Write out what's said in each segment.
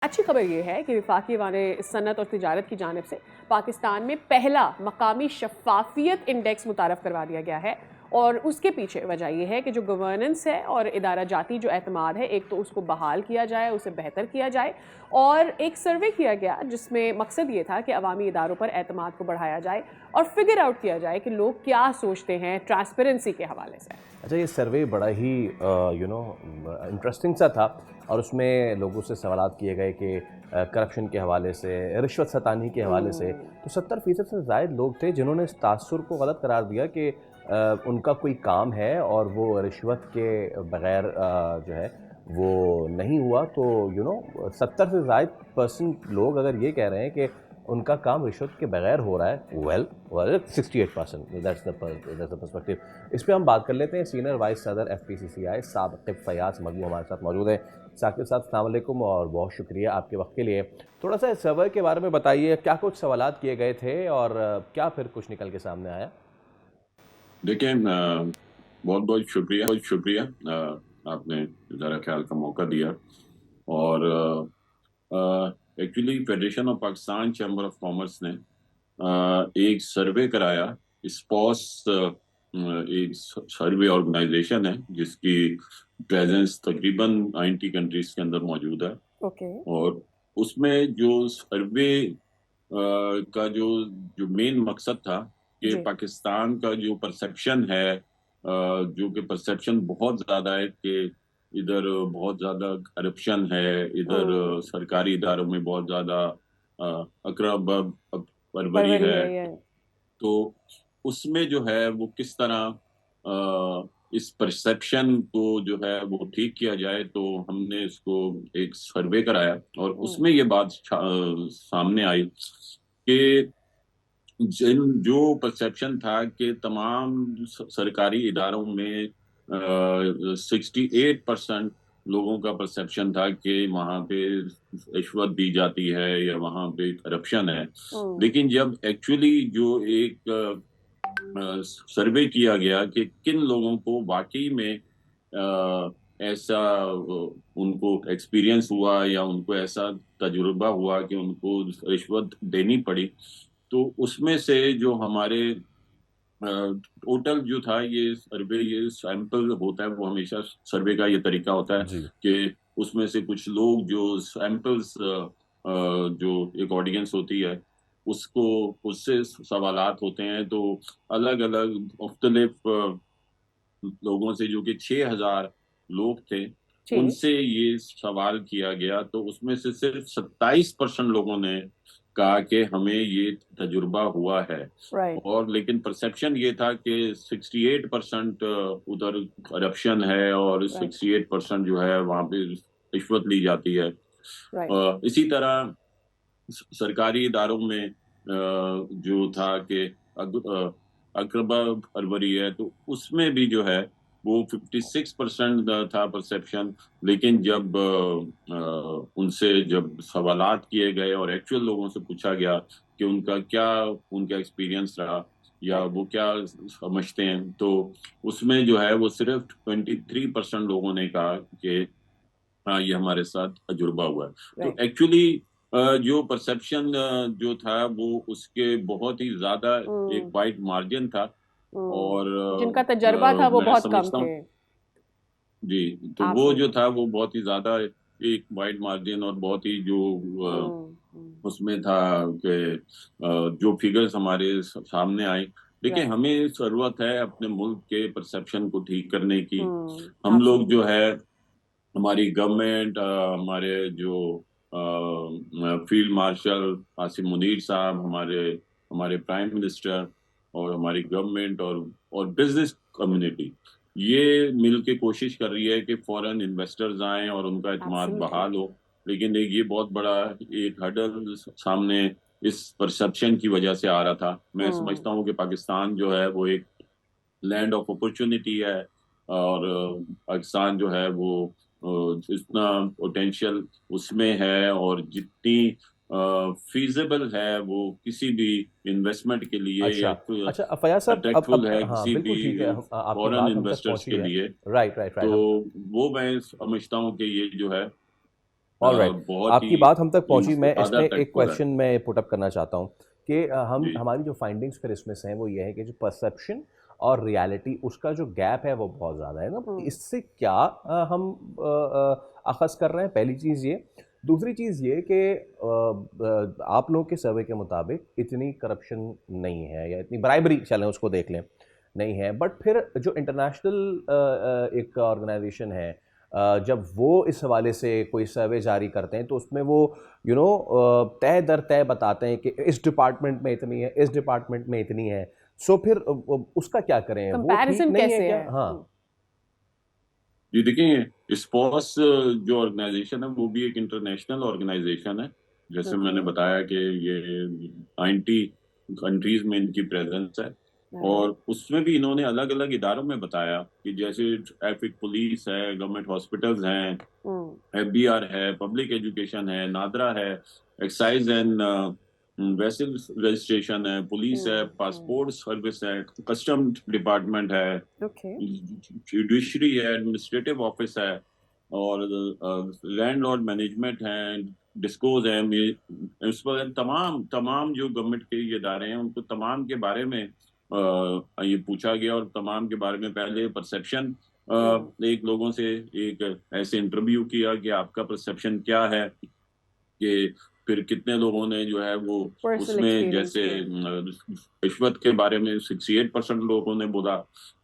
अच्छी खबर ये है कि वफाकी वाने सनत और तिजारत की जानिब से पाकिस्तान में पहला मकामी शफाफियत इंडेक्स मुतारफ़ करवा दिया गया है। और उसके पीछे वजह यह है कि जो गवर्नेंस है और इदारा जाती जो एतमाद है, एक तो उसको बहाल किया जाए, उसे बेहतर किया जाए। और एक सर्वे किया गया जिसमें मकसद ये था कि अवामी इदारों पर एतमाद को बढ़ाया जाए और फिगर आउट किया जाए कि लोग क्या सोचते हैं ट्रांसपेरेंसी के हवाले से। अच्छा, ये सर्वे बड़ा ही इंटरेस्टिंग सा था और उसमें लोगों से सवालात किए गए कि करप्शन के हवाले से, रिश्वत सतानी के हवाले से, तो 70% से ज़ायद लोग थे जिन्होंने इस तासुर को गलत करार दिया कि उनका कोई काम है और वो रिश्वत के बग़ैर जो है वो नहीं हुआ। तो 70 से ज़ायद परसेंट लोग अगर ये कह रहे हैं कि उनका काम रिश्वत के बगैर हो रहा है, वेल 68%, दैट्स द पर्सपेक्टिव। इस पे हम बात कर लेते हैं। सीनियर वाइस सदर FPCCI साकिब फयाज मगबू हमारे साथ मौजूद हैं। साकिब साहब, अस्सलाम वालेकुम और बहुत शुक्रिया आपके वक्त के लिए। थोड़ा सा इस सर्वे के बारे में बताइए, क्या कुछ सवालात किए गए थे और क्या फिर कुछ निकल के सामने आया? देखिए, बहुत बहुत शुक्रिया। आपने ज़रा ख्याल का मौका दिया। और actually federation of Pakistan chamber of commerce ने एक सर्वे कराया। स्पॉस एक सर्वे ऑर्गेनाइजेशन है जिसकी प्रेजेंस तकरीबन 90 कंट्रीज के अंदर मौजूद है। ओके। और उसमें जो सर्वे का जो मेन मकसद था कि जी। पाकिस्तान का जो परसेप्शन है, जो कि परसेप्शन बहुत ज़्यादा है कि इधर बहुत ज़्यादा करप्शन है, इधर सरकारी इदारों में बहुत ज़्यादा अकरब परवरी परवरी है। है ये। तो उसमें जो है वो किस तरह इस परसेप्शन को जो है वो ठीक किया जाए, तो हमने इसको एक सर्वे कराया और उसमें ये बात सामने आई कि जो परसेप्शन था कि तमाम सरकारी इदारों में 68% लोगों का परसेप्शन था कि वहां पे रिश्वत दी जाती है या वहां पे करप्शन है। लेकिन जब एक्चुअली जो एक सर्वे किया गया कि किन लोगों को वाकई में ऐसा उनको एक्सपीरियंस हुआ या उनको ऐसा तजुर्बा हुआ कि उनको रिश्वत देनी पड़ी, तो उसमें से जो हमारे टोटल जो था ये सर्वे, ये सैंपल होता है, वो हमेशा सर्वे का ये तरीका होता है जी। कि उसमें से कुछ लोग जो सैंपल्स, जो एक ऑडियंस होती है उसको, उससे सवालात होते हैं। तो अलग अलग मुख्तलिफ लोगों से, जो कि 6,000 लोग थे, जी। उनसे ये सवाल किया गया। तो उसमें से सिर्फ 27% लोगों ने कहा कि हमें ये तजुर्बा हुआ है। राइट। और लेकिन परसेप्शन ये था कि 68% उधर करप्शन है और राइट। 68% जो है वहां पे रिश्वत ली जाती है। राइट। इसी तरह सरकारी इदारों में जो था कि अकरबा फरवरी है, तो उसमें भी जो है वो 56% था परसेप्शन। लेकिन जब उनसे जब सवालात किए गए और एक्चुअल लोगों से पूछा गया कि उनका क्या, उनका एक्सपीरियंस रहा या राइट। वो क्या समझते हैं, तो उसमें जो है वो सिर्फ 23% लोगों ने कहा कि हाँ, ये हमारे साथ तजुर्बा हुआ है। तो राइट। एक्चुअली जो परसेप्शन जो था वो उसके बहुत ही ज़्यादा एक वाइड मार्जिन था। और जिनका तजर्बा था वो मैं बहुत कम समझता थे। हूँ, जी, तो वो आपने। जो था वो बहुत ही ज़्यादा एक वाइड मार्जिन और बहुत ही जो उसमें था कि जो फिगर्स हमारे सामने आई। देखिए, राइट। हमें ज़रूरत है अपने मुल्क के परसेप्शन को ठीक करने की। हम लोग जो है, हमारी गवर्नमेंट, हमारे जो फील्ड मार्शल आसिम मुनीर साहब, हमारे हमारे प्राइम मिनिस्टर और हमारी गवर्नमेंट और बिजनेस कम्युनिटी, ये मिल के कोशिश कर रही है कि फॉरेन इन्वेस्टर्स आएं और उनका एतमाद एब्सोल्युटली। बहाल हो। लेकिन एक ये बहुत बड़ा एक हर्डल सामने इस परसेप्शन की वजह से आ रहा था। मैं समझता हूँ कि पाकिस्तान जो है वो एक लैंड ऑफ अपॉर्चुनिटी है। और पाकिस्तान जो है वो जितना पोटेंशियल उसमें है और जितनी फीजिबल है वो किसी भी इन्वेस्टमेंट के लिए अच्छा। या फिर अच्छा, फयाज साहब, अट्रैक्टफुल है हाँ, किसी बिल्कुल भी ठीक है। आपकी फॉरेन बात हम तक इन्वेस्टर्स पहुंची के है। लिए। राइट, राइट, तो राइट। हम वो मैं समझता हूँ कि ये जो है ऑलराइट, बहुत आपकी ही बात हम तक पहुंची। मैं ज्यादा इसमें एक तक हो रहा है। क्वेश्चन मैं पुट अप करना चाहता हूँ कि जी। हमारी जो फाइंडिंग्स फिर इसमें से हैं वो ये है कि जो परसेप्शन और रियलिटी उसका जो गैप है वो बहुत ज़्यादा है ना। इससे क्या हम अखज़ कर रहे हैं, पहली चीज़ ये। दूसरी चीज़ ये कि आप लोगों के सर्वे के मुताबिक इतनी करप्शन नहीं है, या इतनी ब्राइबरी चलें उसको देख लें, नहीं है। बट फिर जो इंटरनेशनल एक ऑर्गेनाइजेशन है, जब वो इस हवाले से कोई सर्वे जारी करते हैं तो उसमें वो तय दर तय बताते हैं कि इस डिपार्टमेंट में इतनी है, इस डिपार्टमेंट में इतनी है। सो फिर उसका क्या करें, वो ठीक कंपैरिजन नहीं है कैसे क्या? है? हाँ जी देखिए, स्पॉस जो ऑर्गेनाइजेशन है वो भी एक इंटरनेशनल ऑर्गेनाइजेशन है। जैसे मैंने बताया कि ये 90 कंट्रीज में इनकी प्रेजेंस है, और उसमें भी इन्होंने अलग अलग इदारों में बताया कि जैसे ट्रैफिक पुलिस है, गवर्नमेंट हॉस्पिटल्स हैं, FBR है, पब्लिक एजुकेशन है, नादरा है, एक्साइज एंड वेसल रजिस्ट्रेशन है, पुलिस है, पासपोर्ट सर्विस है, कस्टम डिपार्टमेंट है, ओके। जुडिशरी है, एडमिनिस्ट्रेटिव ऑफिस है, और लैंड लॉर्ड मैनेजमेंट है, डिस्कोज है। इस पर तमाम तमाम जो गवर्नमेंट के ये इदारे हैं उनको तमाम के बारे में ये पूछा गया, और तमाम के बारे में पहले परसेप्शन एक लोगों से एक ऐसे इंटरव्यू किया कि आपका परसेप्शन क्या है, कि फिर कितने लोगों ने जो है वो पर्सनल उसमें एक्सपीरियंस जैसे किया। रिश्वत के बारे में 68% लोगों ने बोला।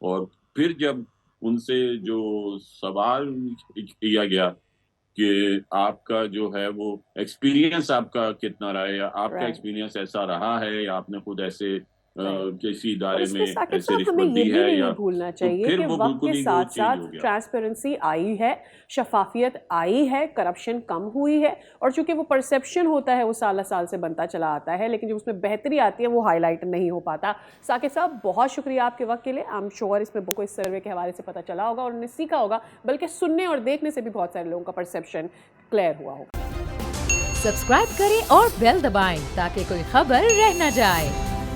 और फिर जब उनसे जो सवाल किया गया कि आपका जो है वो एक्सपीरियंस आपका कितना रहा है, या आपका राइट। एक्सपीरियंस ऐसा रहा है, या आपने खुद ऐसे राइट। किसी और इदारे इसमें में साकिब ऐसे साहब हमें रिश्वत ये दी भी है, नहीं या भूलना तो चाहिए फिर कि वो वक्त बिल्कुल के ही वो साथ चेंज साथ हो गया। ट्रांसपेरेंसी आई है, शफाफियत आई है, करप्शन कम हुई है। और चूंकि वो परसेप्शन होता है वो साल साल से बनता चला आता है, लेकिन जब उसमें बेहतरी आती है वो हाईलाइट नहीं हो पाता। साकिब साहब बहुत शुक्रिया आपके वक्त के लिए। आई एम श्योर इसमें को इस सर्वे के हवाले से पता चला होगा और उन्हें सीखा होगा, बल्कि सुनने और देखने से भी बहुत सारे लोगों का परसेप्शन क्लियर हुआ होगा। सब्सक्राइब करें और बेल दबाएं ताकि कोई खबर रह न जाए।